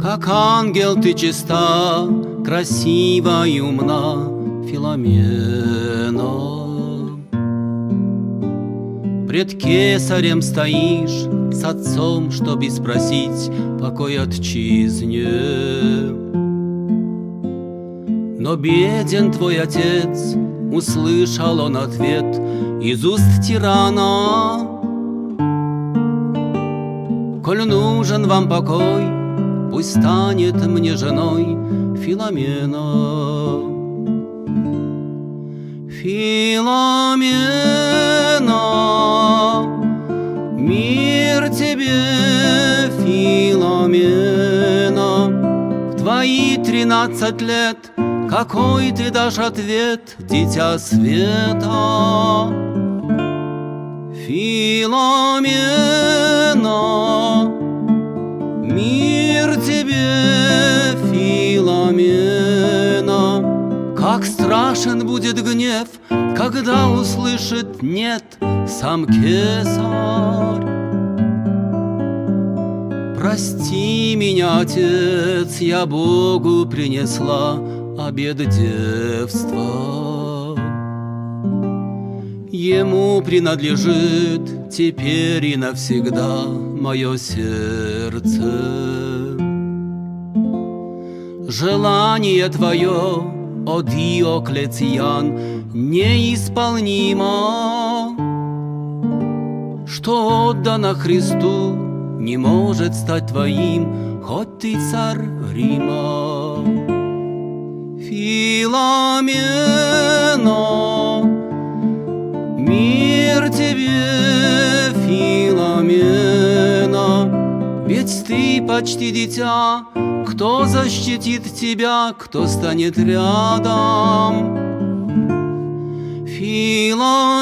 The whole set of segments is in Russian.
Как ангел ты чиста, красива и умна, Филомена. Пред кесарем стоишь с отцом, чтоб спросить покой отчизне. Но беден твой отец, услышал он ответ из уст тирана. Коль нужен вам покой, пусть станет мне женой Филомена. Филомена, мир тебе, Филомена. В твои 13 лет какой ты дашь ответ, дитя света? Филомена, мир тебе, Филомена. Как страшен будет гнев, когда услышит «нет» сам кесарь. Прости меня, отец, я Богу принесла обет девства. Ему принадлежит теперь и навсегда мое сердце. Желание твое, о Диоклетиан, неисполнимо, что отдано Христу, не может стать твоим, хоть ты царь Рима. Филомена, мир тебе, Филомена. Ведь ты почти дитя, кто защитит тебя, кто станет рядом? Филомена,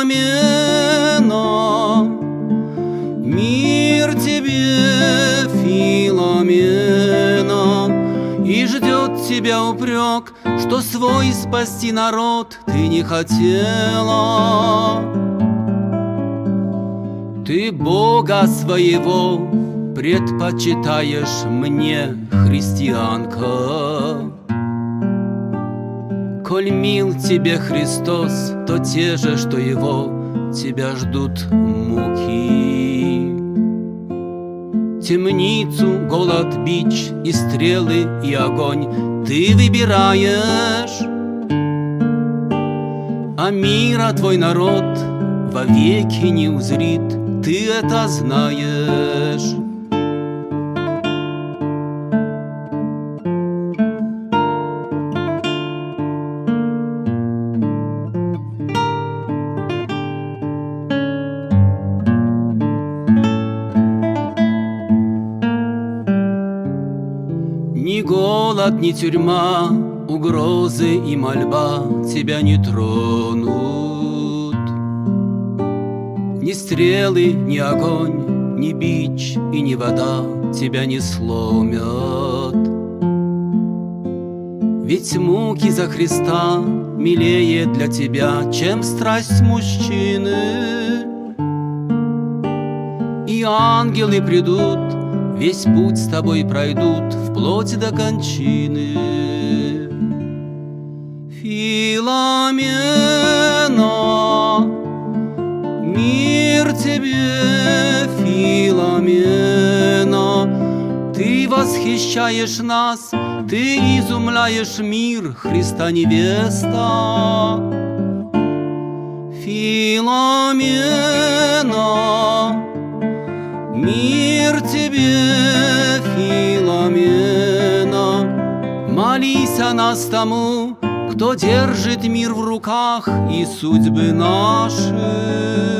мир тебе, Филомена. И ждет тебя упрек, что свой спасти народ ты не хотела. Ты Бога своего предпочитаешь мне, христианка. Коль мил тебе Христос, то те же, что Его, тебя ждут муки. Темницу, голод, бич и стрелы, и огонь ты выбираешь, а мира твой народ вовеки не узрит, ты это знаешь. Ни голод, ни тюрьма, угрозы и мольба тебя не тронут. Ни стрелы, ни огонь, ни бич и ни вода тебя не сломят. Ведь муки за Христа милее для тебя, чем страсть мужчины. И ангелы придут, весь путь с тобой пройдут, вплоть до кончины. Филомена, мир тебе, Филомена. Ты восхищаешь нас, ты изумляешь мир, Христа невеста. Филомена, мир тебе, Филомена. Молись о нас тому, кто держит мир в руках и судьбы наши.